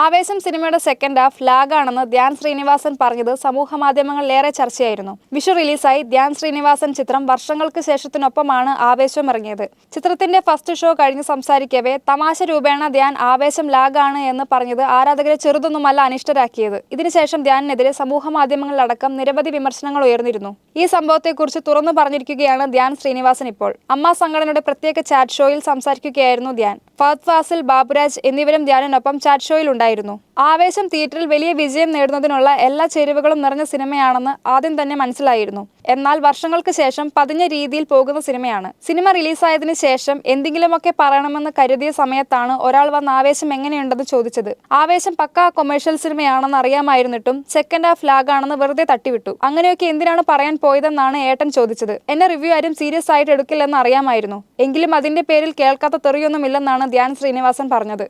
ആവേശം സിനിമയുടെ second half ലാഗാണെന്ന് Dhyan Sreenivasan പറഞ്ഞത് സമൂഹമാധ്യമങ്ങളിലേറെ ചർച്ചയായിരുന്നു. വിഷു റിലീസായി ധ്യാൻ ശ്രീനിവാസൻ ചിത്രം വർഷങ്ങൾക്ക് ശേഷത്തിനൊപ്പമാണ് ആവേശം ഇറങ്ങിയത്. ചിത്രത്തിന്റെ ഫസ്റ്റ് ഷോ കഴിഞ്ഞ് സംസാരിക്കവേ തമാശ രൂപേണ ധ്യാൻ ആവേശം ലാഗാണ് എന്ന് പറഞ്ഞത് ആരാധകരെ ചെറുതൊന്നുമല്ല അനിഷ്ടരാക്കിയത്. ഇതിനുശേഷം ധ്യാനിനെതിരെ സമൂഹമാധ്യമങ്ങളിലടക്കം നിരവധി വിമർശനങ്ങൾ ഉയർന്നിരുന്നു. ഈ സംഭവത്തെക്കുറിച്ച് തുറന്നു പറഞ്ഞിരിക്കുകയാണ് ധ്യാൻ ശ്രീനിവാസൻ ഇപ്പോൾ. അമ്മ സംഘടനയുടെ പ്രത്യേക ചാറ്റ് ഷോയിൽ സംസാരിക്കുകയായിരുന്നു ധ്യാൻ. ഫഹദ് ഫാസിൽ, ബാബുരാജ് എന്നിവരും ധ്യാനിനൊപ്പം ചാറ്റ് ഷോയിൽ ഉണ്ടായിരുന്നു. ആവേശം തിയേറ്ററിൽ വലിയ വിജയം നേടുന്നതിനുള്ള എല്ലാ ചേരുവകളും നിറഞ്ഞ സിനിമയാണെന്ന് ആദ്യം തന്നെ മനസ്സിലായിരുന്നു. എന്നാൽ വർഷങ്ങൾക്ക് ശേഷം പതിഞ്ഞ രീതിയിൽ പോകുന്ന സിനിമയാണ്. സിനിമ റിലീസായതിനു ശേഷം എന്തെങ്കിലുമൊക്കെ പറയണമെന്ന് കരുതിയ സമയത്താണ് ഒരാൾ വന്ന് ആവേശം എങ്ങനെയുണ്ടെന്ന് ചോദിച്ചത്. ആവേശം പക്കാ കൊമേഴ്ഷ്യൽ സിനിമയാണെന്ന് അറിയാമായിരുന്നിട്ടും സെക്കൻഡ് ഹാഫ് ലാഗാണെന്ന് വെറുതെ തട്ടിവിട്ടു. അങ്ങനെയൊക്കെ എന്തിനാണ് പറയാൻ പോയതെന്നാണ് ഏട്ടൻ ചോദിച്ചത്. എന്നെ റിവ്യൂ ആരും സീരിയസ് ആയിട്ട് എടുക്കില്ലെന്ന് അറിയാമായിരുന്നു. എങ്കിലും അതിന്റെ പേരിൽ കേൾക്കാത്ത തെറിയൊന്നുമില്ലെന്നാണ് ധ്യാൻ ശ്രീനിവാസൻ പറഞ്ഞത്.